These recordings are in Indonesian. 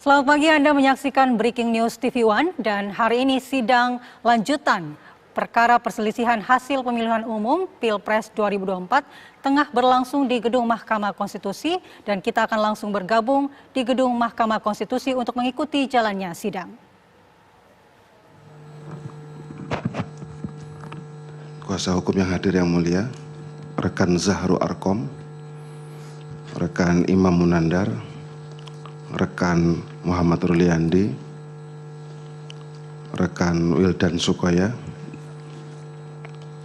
Selamat pagi, Anda menyaksikan Breaking News TV One dan hari ini sidang lanjutan perkara perselisihan hasil pemilihan umum Pilpres 2024 tengah berlangsung di Gedung Mahkamah Konstitusi dan kita akan langsung bergabung di Gedung Mahkamah Konstitusi untuk mengikuti jalannya sidang. Kuasa hukum yang hadir yang mulia, rekan Zahru Arkom, rekan Imam Munandar, rekan Muhammad Ruliandi, rekan Wildan Sukoya,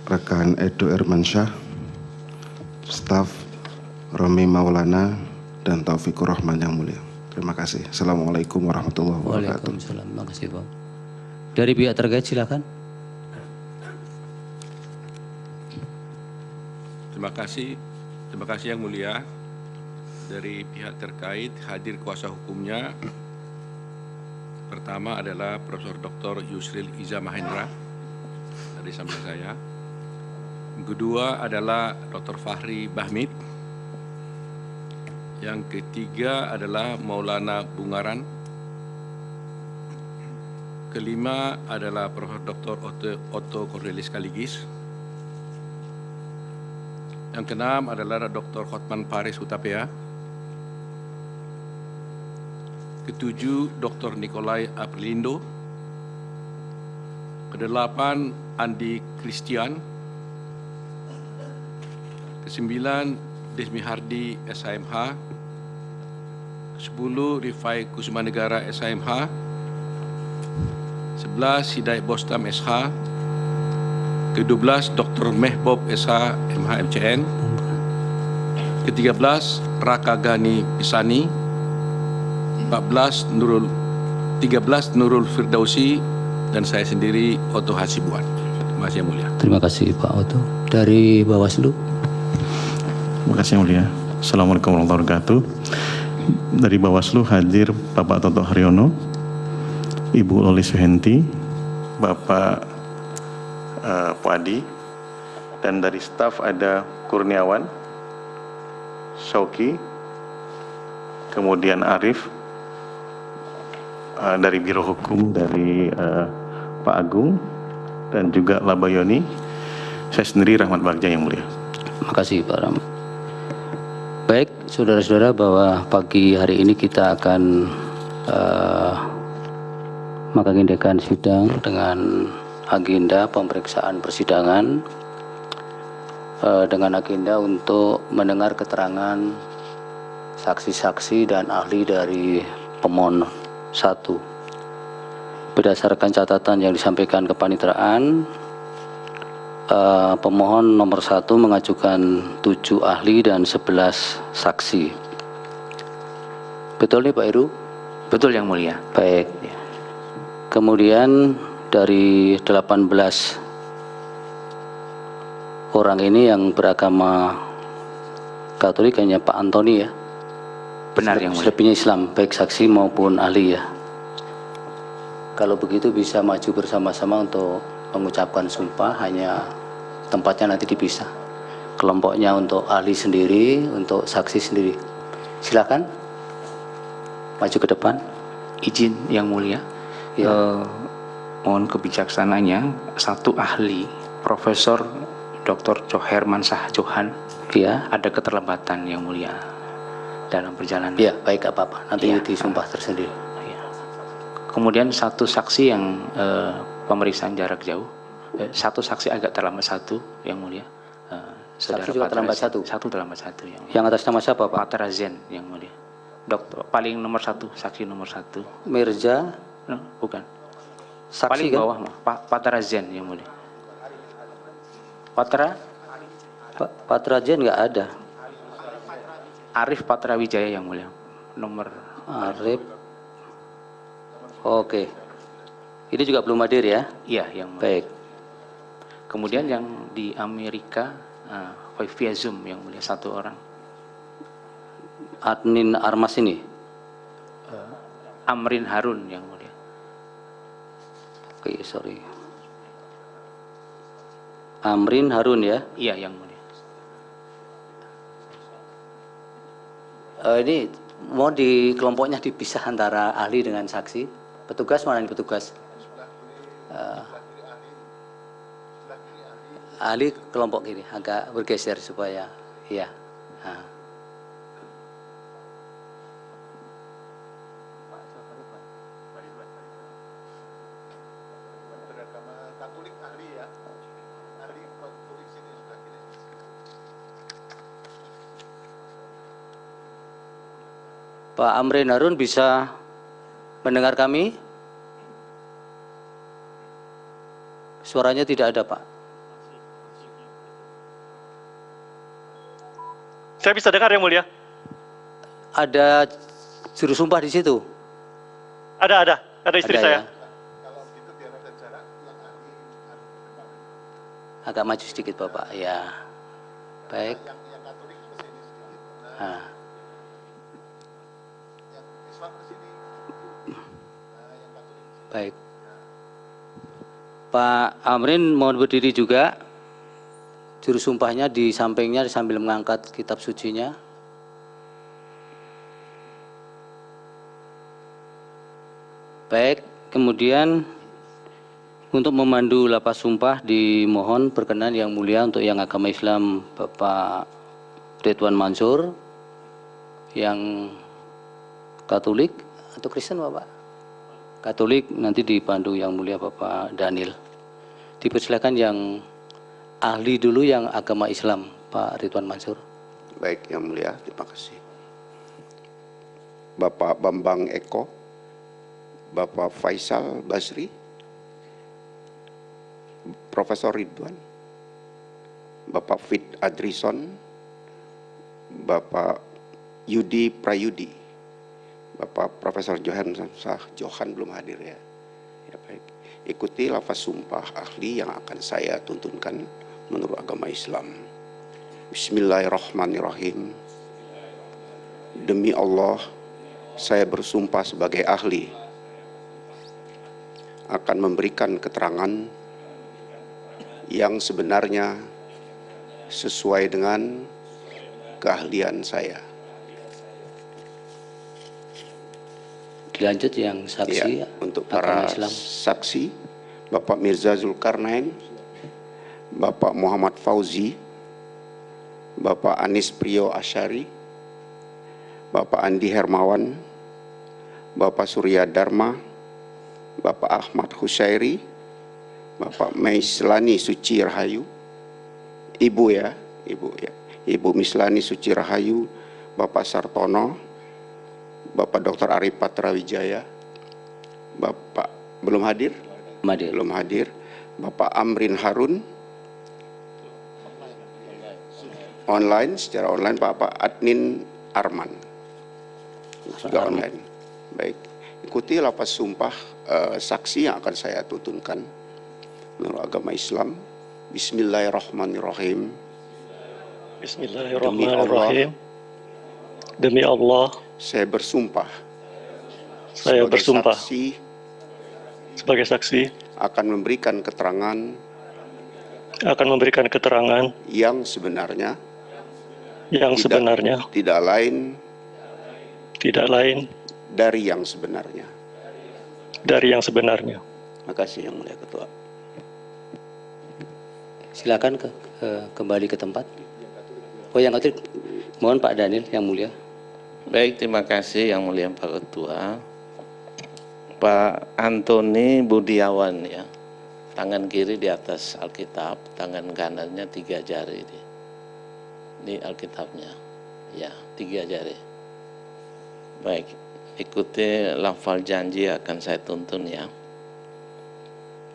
rekan Edo Irmansyah, staf Romi Maulana, dan Taufikur Rahman yang mulia. Terima kasih. Assalamualaikum warahmatullahi wabarakatuh. Waalaikumsalam. Terima kasih, Pak. Dari pihak terkait silakan. Terima kasih yang mulia. Dari pihak terkait hadir kuasa hukumnya. Pertama adalah Profesor Dr. Yusril Iza Mahendra dari samping saya. Yang kedua adalah Dr. Fahri Bahmid. Yang ketiga adalah Maulana Bungaran. Kelima adalah Profesor Dr. Otto Cornelis Kaligis. Yang keenam adalah Dr. Hotman Paris Hutapea. Ketujuh, Dr. Nikolai Aprilindo. Kedelapan, Andi Christian. Kesembilan, Desmi Hardi SHMH. Kesepuluh, Rifai Kusumanegara SHMH. 11, Hidayat Bostam SH. Ke-12, Dr. Mehbob SH MH MCN. Ke-13, Raka Gani Pisani. 13 Nurul Firdausi, dan saya sendiri Otto Hasibuan. Terima kasih yang mulia. Terima kasih Pak Otto. Dari Bawaslu. Terima kasih yang mulia. Assalamualaikum warahmatullahi wabarakatuh. Dari Bawaslu hadir Bapak Toto Haryono, Ibu Loli Suhenti, Bapak Puadi, dan dari staf ada Kurniawan, Shoki, kemudian Arif, dari Biro Hukum dari Pak Agung, dan juga Labayoni, saya sendiri Rahmat Bagja yang mulia. Terima kasih Pak Ram. Baik, saudara-saudara, bahwa pagi hari ini kita akan mengagendakan sidang dengan agenda pemeriksaan persidangan dengan agenda untuk mendengar keterangan saksi-saksi dan ahli dari pemohon 1. Berdasarkan catatan yang disampaikan kepaniteraan, pemohon nomor 1 mengajukan 7 ahli dan 11 saksi. Betul nih Pak Heru? Betul yang mulia. Baik. Kemudian dari 18 orang ini yang beragama Katolik hanya Pak Antoni ya? Benar yang mulia. Selebihnya Islam, baik saksi maupun ahli ya. Kalau begitu bisa maju bersama-sama untuk mengucapkan sumpah, hanya tempatnya nanti dipisah. Kelompoknya untuk ahli sendiri, untuk saksi sendiri. Silakan maju ke depan. Izin yang mulia. Ya. Mohon kebijaksanaannya, satu ahli, Profesor Dr. Joher Mansah Johan, Ya. ada keterlambatan yang mulia dalam perjalanan. Ya, baik, apa-apa. Nanti Ya. disumpah tersendiri. Ya. Kemudian satu saksi yang pemeriksaan jarak jauh, satu saksi agak terlambat satu yang mulia. Saksi juga terlambat satu? Satu terlambat satu yang mulia. Yang atas nama siapa Pak? Pak Terazen yang mulia. Dokter paling nomor 1, saksi nomor 1. Mirza, No, bukan. saksi Paling kan? bawah mah Pak Terazen yang mulia. Patra Pak Trajen nggak ada. Arif Patra Wijaya yang mulia. Nomor Arif. Oke. Ini juga belum hadir ya? iya yang mulia. Baik. Kemudian yang di Amerika via Zoom yang mulia 1 orang. Adnin Armas ini. Amrin Harun yang mulia. Oke, sorry. Amrin Harun ya. Iya yang mulia. Ini Mau di kelompoknya dipisah antara ahli dengan saksi. Petugas mana nih petugas? Ahli kelompok kiri, agak bergeser supaya, ya. Nah. Pak Amrin Harun bisa mendengar kami? Suaranya tidak ada, Pak. Saya bisa dengar yang mulia. Ada juru sumpah di situ? Ada istri Ada, saya. ya? Agak maju sedikit, Bapak. Ya, baik. Nah. Baik. Pak Amrin mohon berdiri juga. Juru sumpahnya di sampingnya sambil mengangkat kitab sucinya. Baik, kemudian untuk memandu lapas sumpah dimohon berkenan Yang Mulia untuk yang agama Islam Bapak Ridwan Mansur, yang Katolik atau Kristen Bapak? Katolik nanti dipandu Yang Mulia Bapak Daniel. Dipersilakan yang ahli dulu yang agama Islam, Pak Ridwan Mansur. Baik, Yang Mulia, terima kasih. Bapak Bambang Eko, Bapak Faisal Basri, Profesor Ridwan, Bapak Fit Adrison, Bapak Yudi Prayudi, Bapak Profesor Johan belum hadir ya. Ya baik. Ikuti lafaz sumpah ahli yang akan saya tuntunkan menurut agama Islam. Bismillahirrahmanirrahim. Demi Allah, saya bersumpah sebagai ahli akan memberikan keterangan yang sebenarnya sesuai dengan keahlian saya. Dilanjut yang saksi Ya, untuk para Islam. saksi, Bapak Mirza Zulkarnain, Bapak Muhammad Fauzi, Bapak Anis Priyo Asyari, Bapak Andi Hermawan, Bapak Surya Dharma, Bapak Ahmad Husairi, Bapak Maislani Suci Rahayu, Ibu ya, Ibu Mislani Suci Rahayu, Bapak Sartono, Bapak Dr. Arif Patrawijaya, Bapak belum hadir? Belum hadir. Bapak Amrin Harun, secara online Bapak Adnin Arman, juga online. Baik, ikuti lafaz sumpah saksi yang akan saya tuntunkan menurut agama Islam. Bismillahirrahmanirrahim. Bismillahirrahmanirrahim. Demi Allah, saya bersumpah sebagai saksi akan memberikan keterangan yang sebenarnya tidak lain dari yang sebenarnya. Terima kasih Yang Mulia Ketua. Silakan kembali ke tempat. Oh, yang Katolik, mohon Pak Daniel Yang Mulia. Baik, terima kasih Yang Mulia Pak Ketua. Pak Antoni Budiawan ya, tangan kiri di atas Alkitab, tangan kanannya 3 jari ini Alkitabnya, ya 3 jari. Baik, ikuti lafal janji akan saya tuntun ya.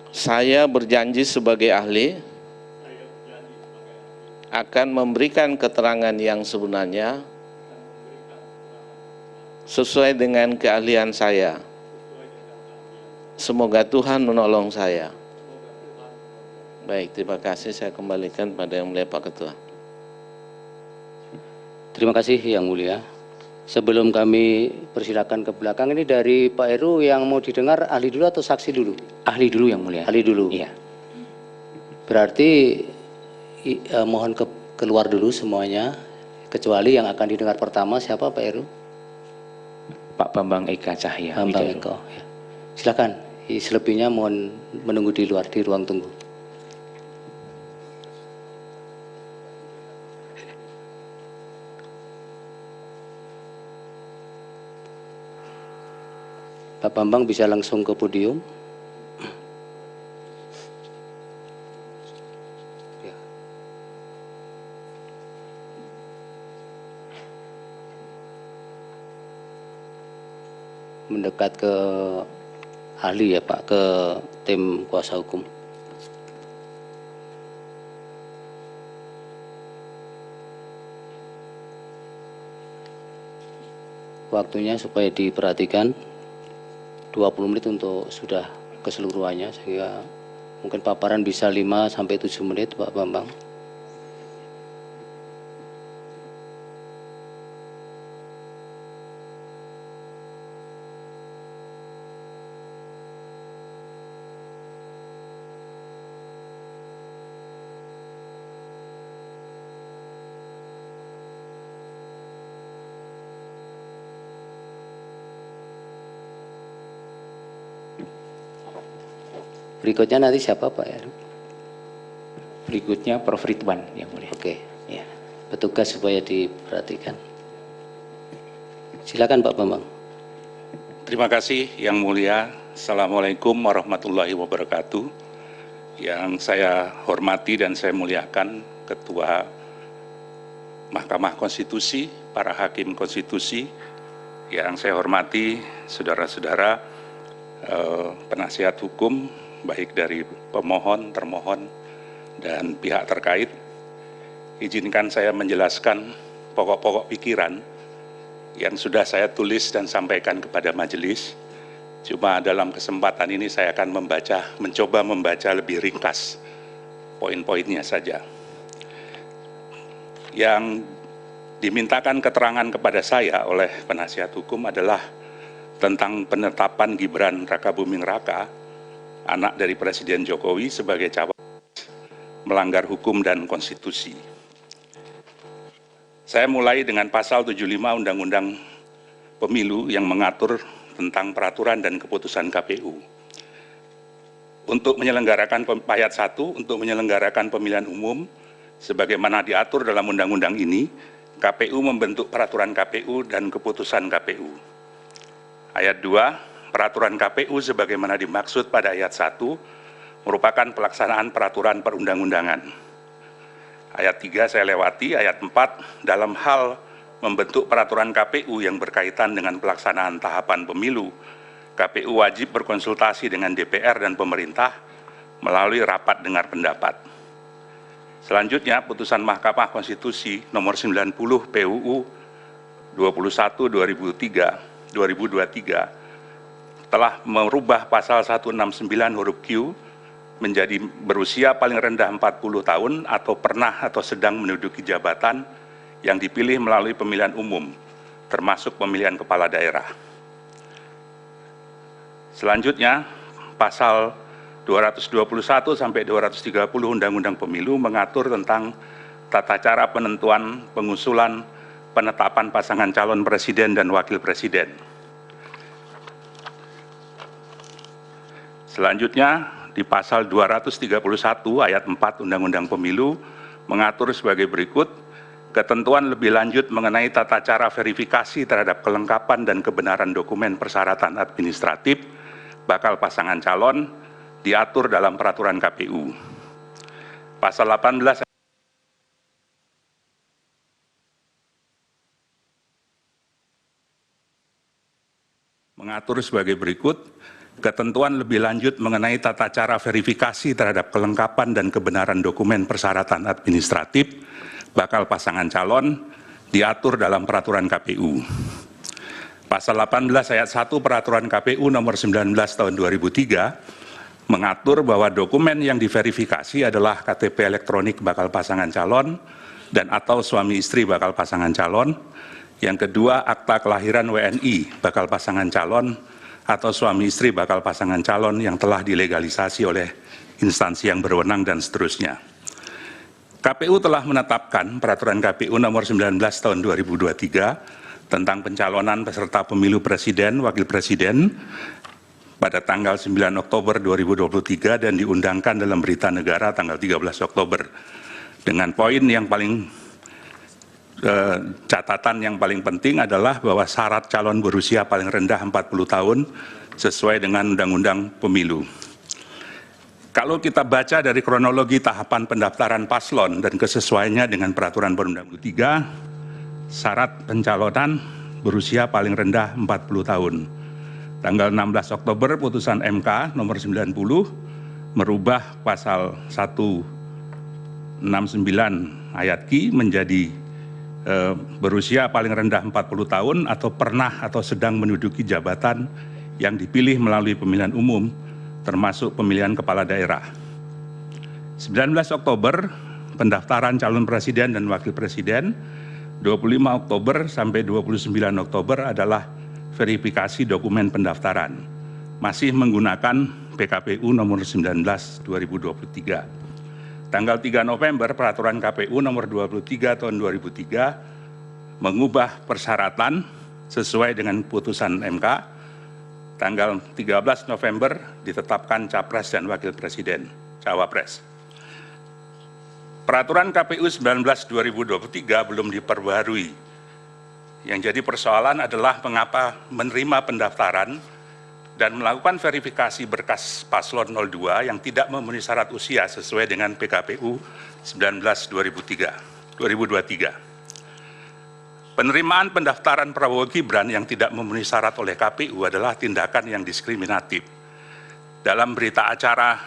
Saya berjanji sebagai ahli akan memberikan keterangan yang sebenarnya sesuai dengan keahlian saya. Semoga Tuhan menolong saya. Baik, terima kasih. Saya kembalikan pada Yang Mulia Pak Ketua. Terima kasih Yang Mulia. Sebelum kami persilakan ke belakang, ini dari Pak Heru yang mau didengar ahli dulu atau saksi dulu? Ahli dulu Yang Mulia. Ahli dulu. Iya. Berarti mohon keluar dulu semuanya, kecuali yang akan didengar pertama siapa Pak Heru? Pak Bambang Eka Cahya. Bambang Eko. Ya. Silakan. Selebihnya mohon menunggu di luar di ruang tunggu. Pak Bambang bisa langsung ke podium. Ya. Mendekat ke ahli ya Pak, ke tim kuasa hukum. Waktunya supaya diperhatikan 20 menit untuk sudah keseluruhannya, sehingga mungkin paparan bisa 5-7 menit Pak Bambang. Berikutnya nanti siapa Pak ya? Berikutnya Prof. Ridwan yang mulia. Oke, ya. Petugas supaya diperhatikan. Silakan Pak Bambang. Terima kasih yang mulia. Assalamualaikum warahmatullahi wabarakatuh. Yang saya hormati dan saya muliakan Ketua Mahkamah Konstitusi, para hakim konstitusi, yang saya hormati saudara-saudara penasihat hukum, baik dari pemohon, termohon, dan pihak terkait. Izinkan saya menjelaskan pokok-pokok pikiran yang sudah saya tulis dan sampaikan kepada majelis. Cuma dalam kesempatan ini saya akan mencoba membaca lebih ringkas poin-poinnya saja. Yang dimintakan keterangan kepada saya oleh penasihat hukum adalah tentang penetapan Gibran Rakabuming Raka, anak dari Presiden Jokowi, sebagai cawapres melanggar hukum dan konstitusi. Saya mulai dengan pasal 75 Undang-Undang Pemilu yang mengatur tentang peraturan dan keputusan KPU. Untuk menyelenggarakan ayat 1, untuk menyelenggarakan pemilihan umum, sebagaimana diatur dalam undang-undang ini, KPU membentuk peraturan KPU dan keputusan KPU. Ayat 2, peraturan KPU sebagaimana dimaksud pada ayat 1 merupakan pelaksanaan peraturan perundang-undangan. Ayat 3 saya lewati, ayat 4 dalam hal membentuk peraturan KPU yang berkaitan dengan pelaksanaan tahapan pemilu, KPU wajib berkonsultasi dengan DPR dan pemerintah melalui rapat dengar pendapat. Selanjutnya, putusan Mahkamah Konstitusi nomor 90 PUU 21/2023 telah merubah pasal 169 huruf Q menjadi berusia paling rendah 40 tahun atau pernah atau sedang menduduki jabatan yang dipilih melalui pemilihan umum, termasuk pemilihan kepala daerah. Selanjutnya, pasal 221 sampai 230 Undang-Undang Pemilu mengatur tentang tata cara penentuan, pengusulan, penetapan pasangan calon presiden dan wakil presiden. Selanjutnya, di pasal 231 ayat 4 Undang-Undang Pemilu mengatur sebagai berikut, ketentuan lebih lanjut mengenai tata cara verifikasi terhadap kelengkapan dan kebenaran dokumen persyaratan administratif bakal pasangan calon diatur dalam peraturan KPU. Pasal 18 mengatur sebagai berikut, ketentuan lebih lanjut mengenai tata cara verifikasi terhadap kelengkapan dan kebenaran dokumen persyaratan administratif bakal pasangan calon diatur dalam peraturan KPU. Pasal 18 ayat 1 peraturan KPU nomor 19 tahun 2003 mengatur bahwa dokumen yang diverifikasi adalah KTP elektronik bakal pasangan calon dan atau suami istri bakal pasangan calon. Yang kedua, akta kelahiran WNI bakal pasangan calon atau suami istri bakal pasangan calon yang telah dilegalisasi oleh instansi yang berwenang dan seterusnya. KPU telah menetapkan peraturan KPU nomor 19 tahun 2023 tentang pencalonan peserta pemilu presiden, wakil presiden pada tanggal 9 Oktober 2023 dan diundangkan dalam berita negara tanggal 13 Oktober. Dengan poin yang paling catatan yang paling penting adalah bahwa syarat calon berusia paling rendah 40 tahun sesuai dengan Undang-Undang Pemilu. Kalau kita baca dari kronologi tahapan pendaftaran paslon dan kesesuaiannya dengan peraturan perundang-undangan 3, syarat pencalonan berusia paling rendah 40 tahun. Tanggal 16 Oktober putusan MK nomor 90 merubah pasal 169 ayat Q menjadi berusia paling rendah 40 tahun atau pernah atau sedang menduduki jabatan yang dipilih melalui pemilihan umum termasuk pemilihan kepala daerah. 19 Oktober pendaftaran calon presiden dan wakil presiden, 25 Oktober sampai 29 Oktober adalah verifikasi dokumen pendaftaran. Masih menggunakan PKPU nomor 19 2023. Tanggal 3 November peraturan KPU nomor 23 tahun 2003 mengubah persyaratan sesuai dengan putusan MK. Tanggal 13 November ditetapkan Capres dan Wakil Presiden, Cawapres. Peraturan KPU 19 2023 belum diperbarui. Yang jadi persoalan adalah mengapa menerima pendaftaran dan melakukan verifikasi berkas paslon 02 yang tidak memenuhi syarat usia sesuai dengan PKPU 19 2023. Penerimaan pendaftaran Prabowo Gibran yang tidak memenuhi syarat oleh KPU adalah tindakan yang diskriminatif. Dalam berita acara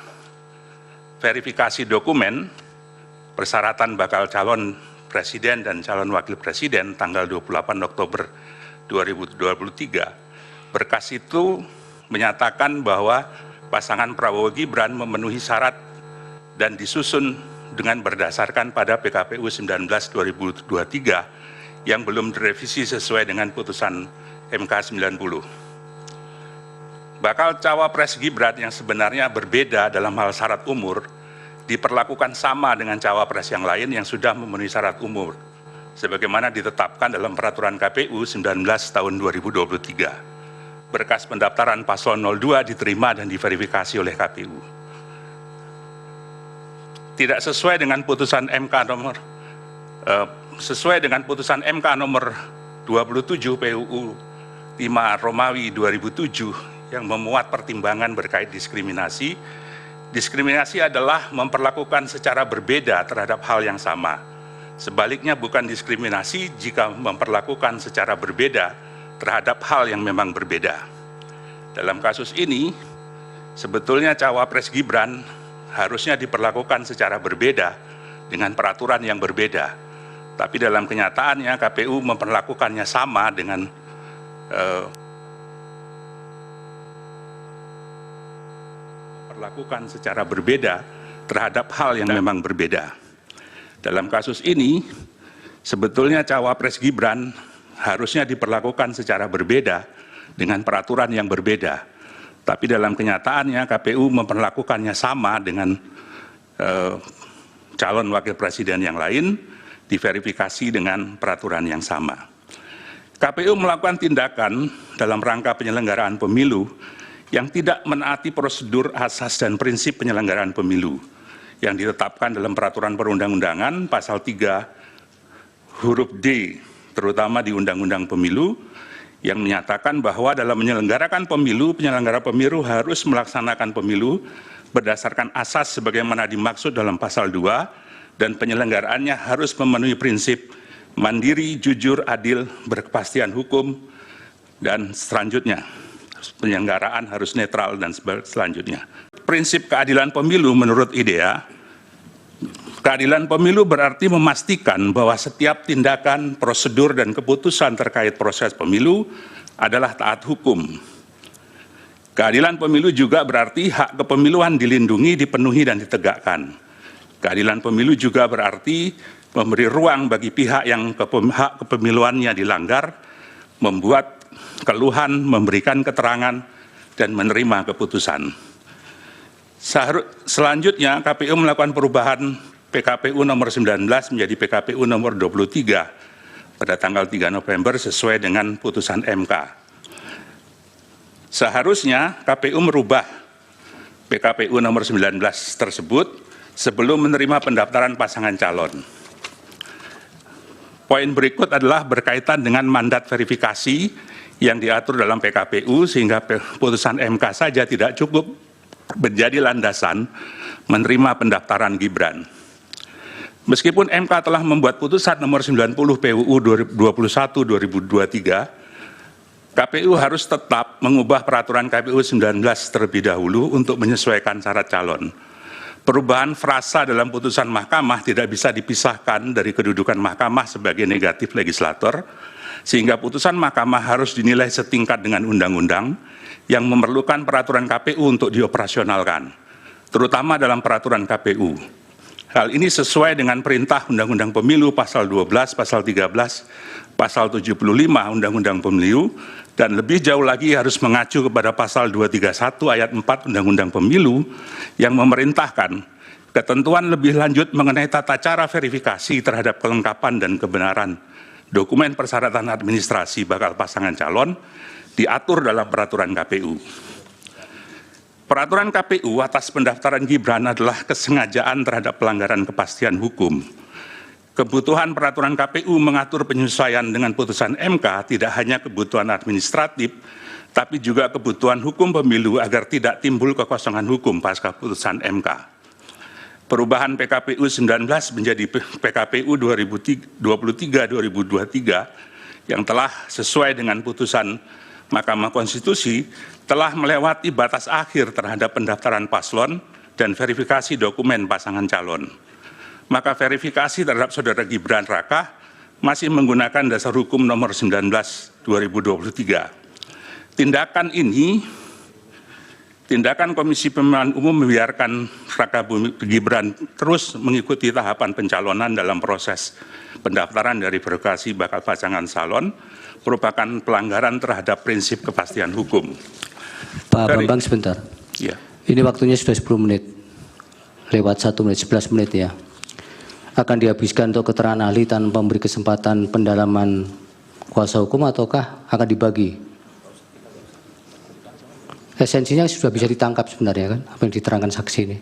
verifikasi dokumen, persyaratan bakal calon presiden dan calon wakil presiden tanggal 28 Oktober 2023, berkas itu menyatakan bahwa pasangan Prabowo Gibran memenuhi syarat dan disusun dengan berdasarkan pada PKPU 19 2023 yang belum direvisi sesuai dengan putusan MK 90. Bakal cawapres Gibran yang sebenarnya berbeda dalam hal syarat umur diperlakukan sama dengan cawapres yang lain yang sudah memenuhi syarat umur, sebagaimana ditetapkan dalam peraturan KPU 19 tahun 2023. Berkas pendaftaran paslon 02 diterima dan diverifikasi oleh KPU. Tidak sesuai dengan putusan MK nomor sesuai dengan putusan MK nomor 27 PUU 5 Romawi 2007 yang memuat pertimbangan berkait diskriminasi. Diskriminasi adalah memperlakukan secara berbeda terhadap hal yang sama. Sebaliknya bukan diskriminasi jika memperlakukan secara berbeda terhadap hal yang memang berbeda. Dalam kasus ini, sebetulnya cawapres Gibran harusnya diperlakukan secara berbeda dengan peraturan yang berbeda. Tapi dalam kenyataannya KPU memperlakukannya sama dengan memperlakukan secara berbeda terhadap hal yang memang berbeda. Dalam kasus ini, sebetulnya cawapres Gibran harusnya diperlakukan secara berbeda dengan peraturan yang berbeda. Tapi dalam kenyataannya KPU memperlakukannya sama dengan calon wakil presiden yang lain, diverifikasi dengan peraturan yang sama. KPU melakukan tindakan dalam rangka penyelenggaraan pemilu yang tidak menaati prosedur, asas, dan prinsip penyelenggaraan pemilu yang ditetapkan dalam peraturan perundang-undangan pasal 3 huruf D, terutama di Undang-Undang Pemilu, yang menyatakan bahwa dalam menyelenggarakan pemilu, penyelenggara pemilu harus melaksanakan pemilu berdasarkan asas sebagaimana dimaksud dalam pasal 2, dan penyelenggaraannya harus memenuhi prinsip mandiri, jujur, adil, berkepastian hukum, dan selanjutnya. Penyelenggaraan harus netral dan selanjutnya. Prinsip keadilan pemilu menurut IDEA, keadilan pemilu berarti memastikan bahwa setiap tindakan, prosedur, dan keputusan terkait proses pemilu adalah taat hukum. Keadilan pemilu juga berarti hak kepemiluan dilindungi, dipenuhi, dan ditegakkan. Keadilan pemilu juga berarti memberi ruang bagi pihak yang hak kepemiluannya dilanggar, membuat keluhan, memberikan keterangan, dan menerima keputusan. Selanjutnya, KPU melakukan perubahan PKPU nomor 19 menjadi PKPU nomor 23 pada tanggal 3 November sesuai dengan putusan MK. Seharusnya KPU merubah PKPU nomor 19 tersebut sebelum menerima pendaftaran pasangan calon. Poin berikut adalah berkaitan dengan mandat verifikasi yang diatur dalam PKPU sehingga putusan MK saja tidak cukup menjadi landasan menerima pendaftaran Gibran. Meskipun MK telah membuat putusan nomor 90 PUU 21/2023, KPU harus tetap mengubah peraturan KPU 19 terlebih dahulu untuk menyesuaikan syarat calon. Perubahan frasa dalam putusan mahkamah tidak bisa dipisahkan dari kedudukan mahkamah sebagai negatif legislator, sehingga putusan mahkamah harus dinilai setingkat dengan undang-undang yang memerlukan peraturan KPU untuk dioperasionalkan, terutama dalam peraturan KPU. Hal ini sesuai dengan perintah Undang-Undang Pemilu pasal 12, pasal 13, pasal 75 Undang-Undang Pemilu, dan lebih jauh lagi harus mengacu kepada pasal 231 ayat 4 Undang-Undang Pemilu yang memerintahkan ketentuan lebih lanjut mengenai tata cara verifikasi terhadap kelengkapan dan kebenaran dokumen persyaratan administrasi bakal pasangan calon diatur dalam peraturan KPU. Peraturan KPU atas pendaftaran Gibran adalah kesengajaan terhadap pelanggaran kepastian hukum. Kebutuhan peraturan KPU mengatur penyesuaian dengan putusan MK tidak hanya kebutuhan administratif, tapi juga kebutuhan hukum pemilu agar tidak timbul kekosongan hukum pasca putusan MK. Perubahan PKPU 19 menjadi PKPU 2023-2023 yang telah sesuai dengan putusan Mahkamah Konstitusi telah melewati batas akhir terhadap pendaftaran paslon dan verifikasi dokumen pasangan calon. Maka verifikasi terhadap saudara Gibran Raka masih menggunakan dasar hukum nomor 19/2023. Tindakan Komisi Pemilihan Umum membiarkan Raka Gibran terus mengikuti tahapan pencalonan dalam proses pendaftaran dari verifikasi bakal pasangan calon merupakan pelanggaran terhadap prinsip kepastian hukum. Pak Bambang sebentar. Ya. Ini waktunya sudah 10 menit. Lewat 1 menit, 11 menit ya. Akan dihabiskan untuk keterangan ahli tanpa memberi kesempatan pendalaman kuasa hukum ataukah akan dibagi? Esensinya sudah bisa ditangkap sebenarnya kan, apa yang diterangkan saksi ini.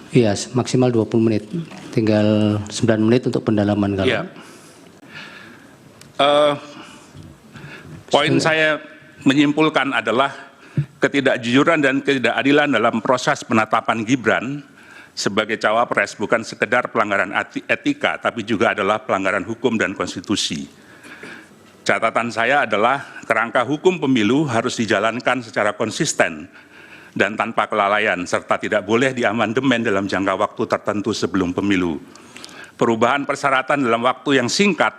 Iya, maksimal 20 menit. Tinggal 9 menit untuk pendalaman kalau. Ya. Poin saya menyimpulkan adalah ketidakjujuran dan ketidakadilan dalam proses penetapan Gibran sebagai cawapres bukan sekedar pelanggaran etika, tapi juga adalah pelanggaran hukum dan konstitusi. Catatan saya adalah kerangka hukum pemilu harus dijalankan secara konsisten dan tanpa kelalaian, serta tidak boleh diamandemen dalam jangka waktu tertentu sebelum pemilu. Perubahan persyaratan dalam waktu yang singkat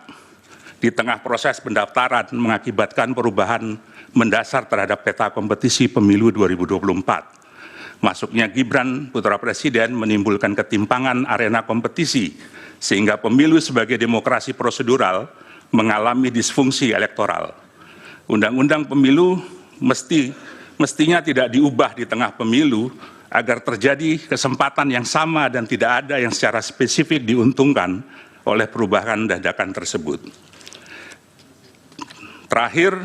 di tengah proses pendaftaran mengakibatkan perubahan mendasar terhadap peta kompetisi pemilu 2024. Masuknya Gibran putra presiden menimbulkan ketimpangan arena kompetisi sehingga pemilu sebagai demokrasi prosedural mengalami disfungsi elektoral. Undang-undang pemilu mestinya tidak diubah di tengah pemilu agar terjadi kesempatan yang sama dan tidak ada yang secara spesifik diuntungkan oleh perubahan dadakan tersebut. Terakhir,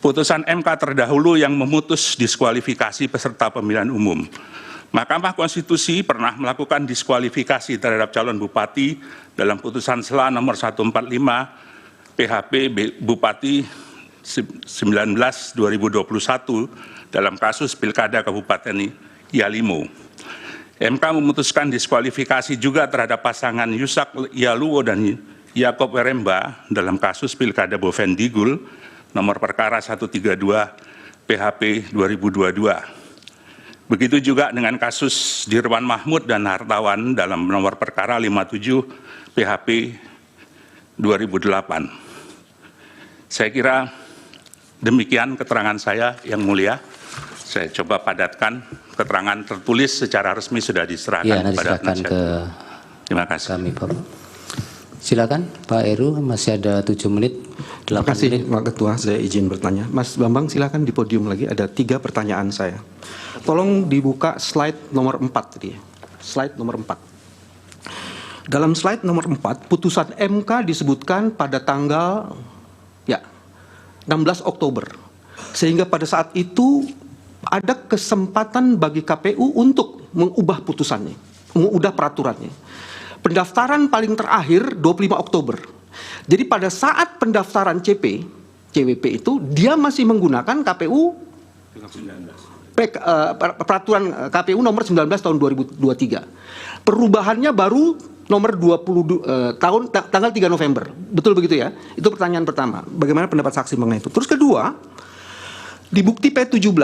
putusan MK terdahulu yang memutus diskualifikasi peserta pemilihan umum. Mahkamah Konstitusi pernah melakukan diskualifikasi terhadap calon bupati dalam putusan SELA nomor 145 PHP Bupati 19/2021 dalam kasus Pilkada Kabupaten Yalimo. MK memutuskan diskualifikasi juga terhadap pasangan Yusak Yaluwo dan Yakob Weremba dalam kasus Pilkada Bovendigul nomor perkara 132 PHP 2022. Begitu juga dengan kasus Dirwan Mahmud dan Hartawan dalam nomor perkara 57 PHP 2008. Saya kira demikian keterangan saya, Yang Mulia. Saya coba padatkan, keterangan tertulis secara resmi sudah diserahkan kepada penasihat. Terima kasih. Kami, Pak. Silakan Pak Heru, masih ada 7 menit. Terima kasih Pak Ketua, saya izin bertanya. Mas Bambang silakan di podium lagi, ada 3 pertanyaan saya. Tolong dibuka slide nomor 4 tadi. Slide nomor 4. Dalam slide nomor 4, putusan MK disebutkan pada tanggal 16 Oktober. Sehingga pada saat itu ada kesempatan bagi KPU untuk mengubah putusannya, mengubah peraturannya. Pendaftaran paling terakhir 25 Oktober. Jadi pada saat pendaftaran CWP itu dia masih menggunakan peraturan KPU nomor 19 tahun 2023. Perubahannya baru nomor 20 tanggal 3 November. Betul begitu ya? Itu pertanyaan pertama. Bagaimana pendapat saksi mengenai itu? Terus kedua, di bukti P17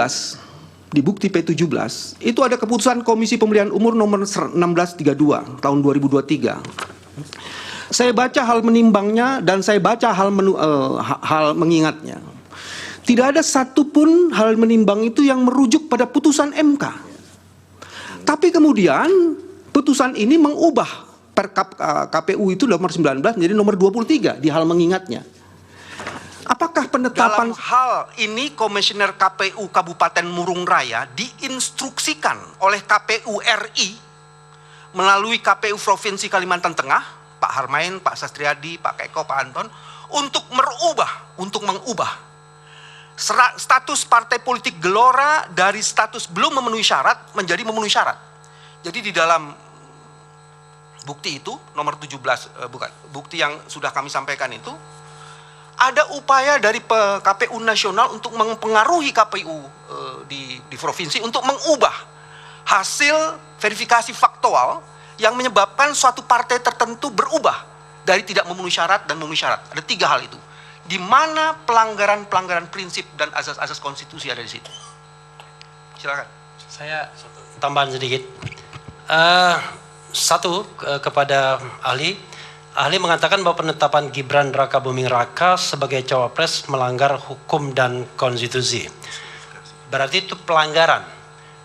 itu ada keputusan Komisi Pemilihan Umum nomor 1632 tahun 2023. Saya baca hal menimbangnya dan saya baca hal mengingatnya. Tidak ada satupun hal menimbang itu yang merujuk pada putusan MK. Tapi kemudian putusan ini mengubah Perkap KPU itu nomor 19 menjadi nomor 23 di hal mengingatnya. Apakah penetapan dalam hal ini Komisioner KPU Kabupaten Murung Raya diinstruksikan oleh KPU RI melalui KPU Provinsi Kalimantan Tengah, Pak Harmain, Pak Sastriadi, Pak Keko, Pak Anton, untuk mengubah status partai politik Gelora dari status belum memenuhi syarat menjadi memenuhi syarat. Jadi di dalam bukti itu nomor 17 bukti yang sudah kami sampaikan itu ada upaya dari KPU nasional untuk mempengaruhi KPU di provinsi untuk mengubah hasil verifikasi faktual yang menyebabkan suatu partai tertentu berubah dari tidak memenuhi syarat dan memenuhi syarat. Ada 3 hal itu. Di mana pelanggaran prinsip dan asas-asas konstitusi ada di situ. Silakan. Saya tambahan sedikit. Satu kepada ahli. Ahli mengatakan bahwa penetapan Gibran Raka Buming Raka sebagai cawapres melanggar hukum dan konstitusi. Berarti itu pelanggaran.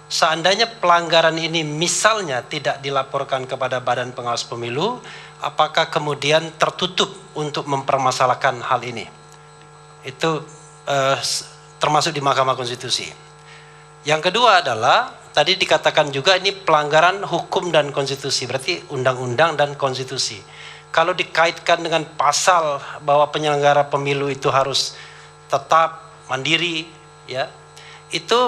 Seandainya pelanggaran ini misalnya tidak dilaporkan kepada Badan Pengawas Pemilu, apakah kemudian tertutup untuk mempermasalahkan hal ini? Itu termasuk di Mahkamah Konstitusi. Yang kedua adalah tadi dikatakan juga ini pelanggaran hukum dan konstitusi, berarti undang-undang dan konstitusi. Kalau dikaitkan dengan pasal bahwa penyelenggara pemilu itu harus tetap mandiri, ya, itu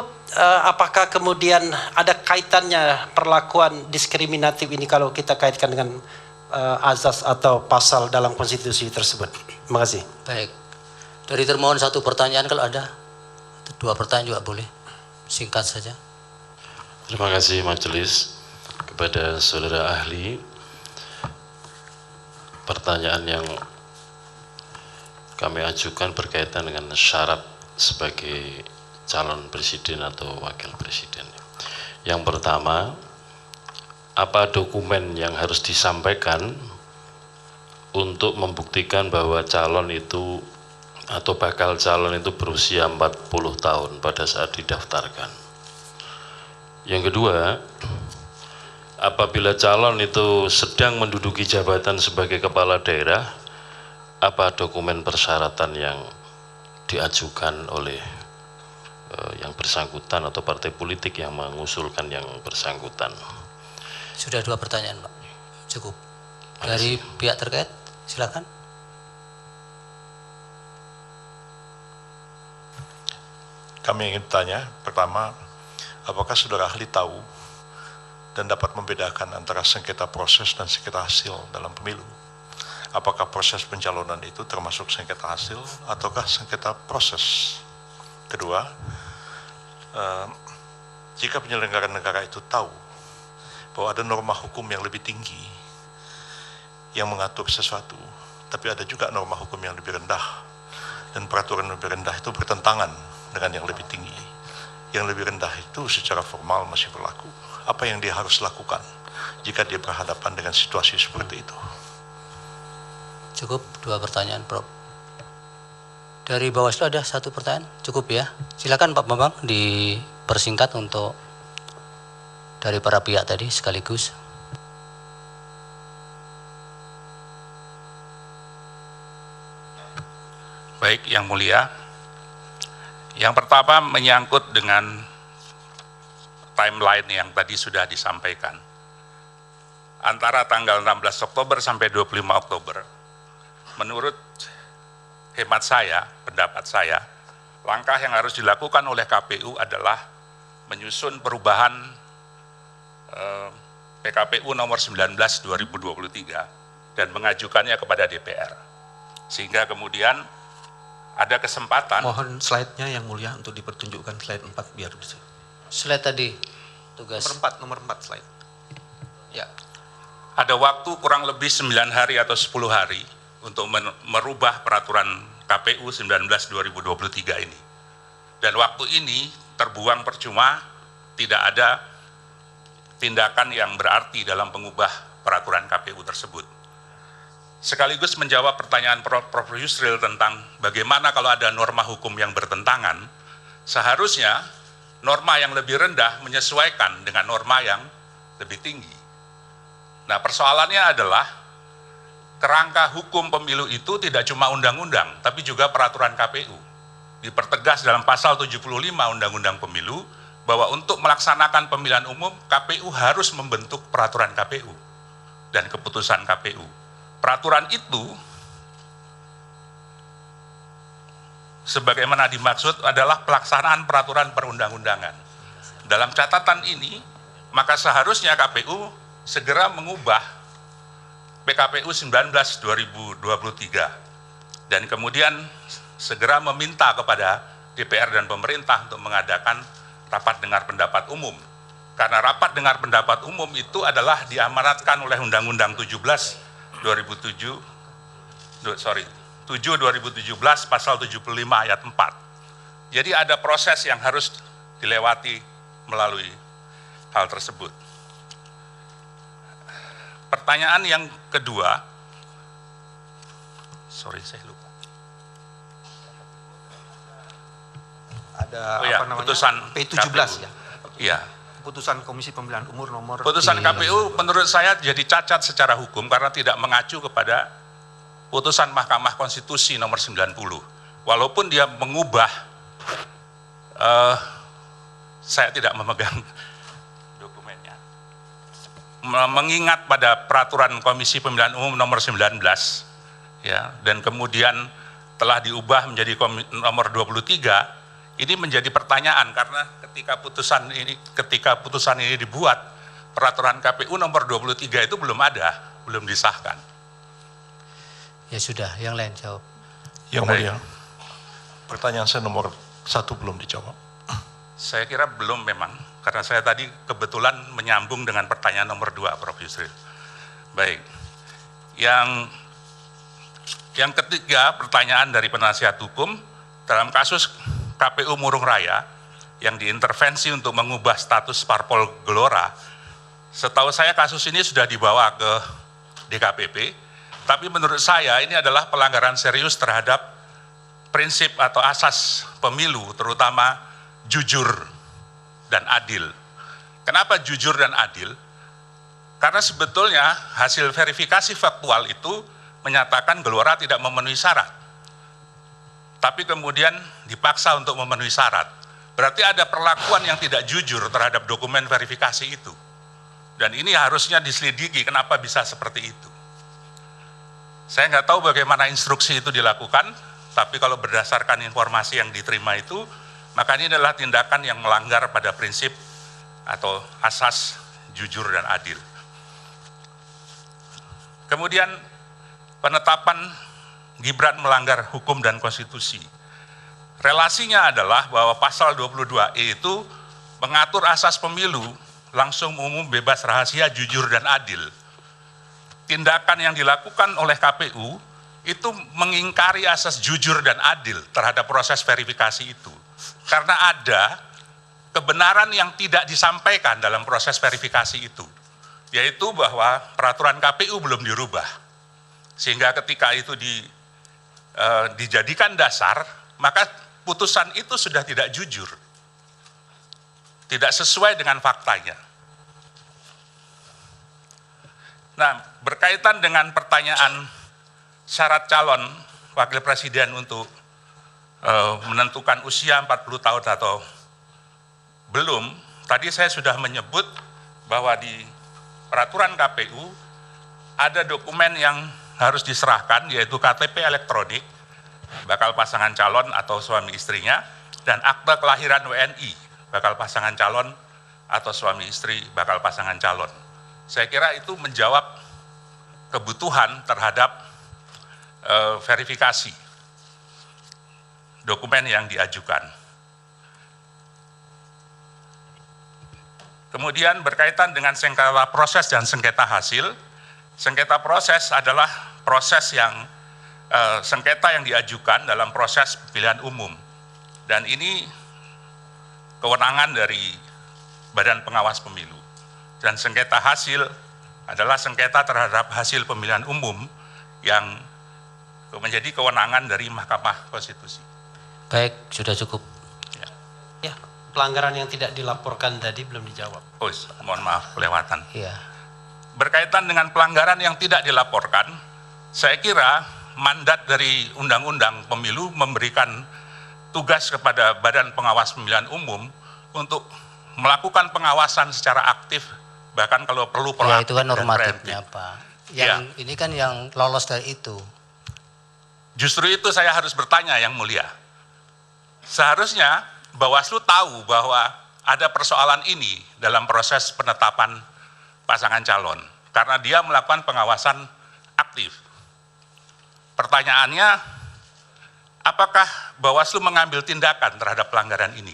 apakah kemudian ada kaitannya perlakuan diskriminatif ini kalau kita kaitkan dengan azas atau pasal dalam konstitusi tersebut? Terima kasih. Baik, dari termohon satu pertanyaan, kalau ada 2 pertanyaan juga boleh, singkat saja. Terima kasih majelis. Kepada saudara ahli, pertanyaan yang kami ajukan berkaitan dengan syarat sebagai calon presiden atau wakil presiden. Yang pertama, apa dokumen yang harus disampaikan untuk membuktikan bahwa calon itu atau bakal calon itu berusia 40 tahun pada saat didaftarkan. Yang kedua, apabila calon itu sedang menduduki jabatan sebagai kepala daerah, apa dokumen persyaratan yang diajukan oleh yang bersangkutan atau partai politik yang mengusulkan yang bersangkutan? Sudah 2 pertanyaan, Pak. Cukup. Dari pihak terkait, silakan. Kami ingin bertanya, pertama, apakah saudara ahli tahu dan dapat membedakan antara sengketa proses dan sengketa hasil dalam pemilu? Apakah proses pencalonan itu termasuk sengketa hasil ataukah sengketa proses? Kedua, jika penyelenggara negara itu tahu bahwa ada norma hukum yang lebih tinggi yang mengatur sesuatu, tapi ada juga norma hukum yang lebih rendah, dan peraturan lebih rendah itu bertentangan dengan yang lebih tinggi. Yang lebih rendah itu secara formal masih berlaku. Apa yang dia harus lakukan jika dia berhadapan dengan situasi seperti itu? Cukup 2 pertanyaan, Prof. Dari Bawaslu ada 1 pertanyaan, cukup ya. Silakan Pak Bambang dipersingkat untuk dari para pihak tadi sekaligus. Baik, Yang Mulia. Yang pertama menyangkut dengan timeline yang tadi sudah disampaikan. antara tanggal 16 Oktober sampai 25 Oktober, menurut hemat saya, pendapat saya, langkah yang harus dilakukan oleh KPU adalah menyusun perubahan PKPU nomor 19 2023 dan mengajukannya kepada DPR. Sehingga kemudian ada kesempatan. Mohon slide-nya yang mulia untuk dipertunjukkan slide 4 biar bisa. Slide tadi, tugas. Nomor 4 slide. Ya. Ada waktu kurang lebih 9 hari atau 10 hari untuk merubah peraturan KPU 19 2023 ini. Dan waktu ini terbuang percuma, tidak ada tindakan yang berarti dalam mengubah peraturan KPU tersebut. Sekaligus menjawab pertanyaan Prof. Yusril tentang bagaimana kalau ada norma hukum yang bertentangan, seharusnya norma yang lebih rendah menyesuaikan dengan norma yang lebih tinggi. Nah, persoalannya adalah kerangka hukum pemilu itu tidak cuma undang-undang, tapi juga peraturan KPU. Dipertegas dalam pasal 75 Undang-Undang Pemilu, bahwa untuk melaksanakan pemilihan umum, KPU harus membentuk peraturan KPU dan keputusan KPU. Peraturan itu, sebagaimana dimaksud, adalah pelaksanaan peraturan perundang-undangan. Dalam catatan ini, maka seharusnya KPU segera mengubah PKPU 19 2023 dan kemudian segera meminta kepada DPR dan pemerintah untuk mengadakan rapat dengar pendapat umum. Karena rapat dengar pendapat umum itu adalah diamanatkan oleh Undang-Undang 7 2017 pasal 75 ayat 4. Jadi ada proses yang harus dilewati melalui hal tersebut. Pertanyaan yang kedua, saya lupa. Ada putusan P17 KPU. ya. Iya. Putusan Komisi Pemilihan Umum nomor. Putusan KPU menurut saya jadi cacat secara hukum karena tidak mengacu kepada putusan Mahkamah Konstitusi nomor 90. Walaupun dia mengubah, saya tidak memegang dokumennya, mengingat pada peraturan Komisi Pemilihan Umum nomor 19, ya, dan kemudian telah diubah menjadi nomor 23. Ini menjadi pertanyaan karena ketika putusan ini dibuat, peraturan KPU nomor 23 itu belum ada, belum disahkan. Ya sudah, yang lain jawab. Yang mulia, pertanyaan saya nomor 1 belum dijawab. Saya kira belum memang, karena saya tadi kebetulan menyambung dengan pertanyaan nomor 2, Prof. Yusril. Baik, yang ketiga pertanyaan dari penasihat hukum, dalam kasus KPU Murung Raya yang diintervensi untuk mengubah status parpol Gelora, setahu saya kasus ini sudah dibawa ke DKPP, tapi menurut saya ini adalah pelanggaran serius terhadap prinsip atau asas pemilu, terutama jujur dan adil. Kenapa jujur dan adil? Karena sebetulnya hasil verifikasi faktual itu menyatakan Gelora tidak memenuhi syarat, tapi kemudian dipaksa untuk memenuhi syarat. Berarti ada perlakuan yang tidak jujur terhadap dokumen verifikasi itu. Dan ini harusnya diselidiki kenapa bisa seperti itu. Saya nggak tahu bagaimana instruksi itu dilakukan, tapi kalau berdasarkan informasi yang diterima itu, maka ini adalah tindakan yang melanggar pada prinsip atau asas jujur dan adil. Kemudian penetapan Gibran melanggar hukum dan konstitusi. Relasinya adalah bahwa pasal 22E itu mengatur asas pemilu langsung, umum, bebas, rahasia, jujur, dan adil. Tindakan yang dilakukan oleh KPU itu mengingkari asas jujur dan adil terhadap proses verifikasi itu. Karena ada kebenaran yang tidak disampaikan dalam proses verifikasi itu, yaitu bahwa peraturan KPU belum dirubah. Sehingga ketika itu dijadikan dasar, maka putusan itu sudah tidak jujur, tidak sesuai dengan faktanya. Nah, berkaitan dengan pertanyaan syarat calon wakil presiden untuk menentukan usia 40 tahun atau belum, tadi saya sudah menyebut bahwa di peraturan KPU ada dokumen yang harus diserahkan, yaitu KTP elektronik bakal pasangan calon atau suami istrinya, dan akte kelahiran WNI bakal pasangan calon atau suami istri bakal pasangan calon. Saya kira itu menjawab kebutuhan terhadap verifikasi dokumen yang diajukan. Kemudian berkaitan dengan sengketa proses dan sengketa hasil, sengketa proses adalah proses yang sengketa yang diajukan dalam proses pemilihan umum, dan ini kewenangan dari Badan Pengawas Pemilu. Dan sengketa hasil adalah sengketa terhadap hasil pemilihan umum yang menjadi kewenangan dari Mahkamah Konstitusi. Baik, sudah cukup. Ya, pelanggaran yang tidak dilaporkan tadi belum dijawab. Oh, mohon maaf, kelewatan. Iya. Berkaitan dengan pelanggaran yang tidak dilaporkan, saya kira mandat dari Undang-Undang Pemilu memberikan tugas kepada Badan Pengawas Pemilihan Umum untuk melakukan pengawasan secara aktif, bahkan kalau perlu ya, proaktif. itu kan normatifnya, Pak. Yang ini kan yang lolos dari itu. Justru itu saya harus bertanya, Yang Mulia. Seharusnya Bawaslu tahu bahwa ada persoalan ini dalam proses penetapan pasangan calon, karena dia melakukan pengawasan aktif. Pertanyaannya, apakah Bawaslu mengambil tindakan terhadap pelanggaran ini?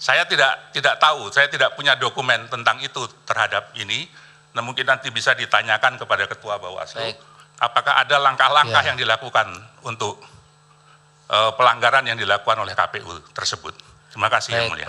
Saya tidak tahu, saya tidak punya dokumen tentang itu terhadap ini. Nah, mungkin nanti bisa ditanyakan kepada Ketua Bawaslu. Baik. Apakah ada langkah-langkah yang dilakukan untuk pelanggaran yang dilakukan oleh KPU tersebut. Terima kasih. Baik, Yang Mulia.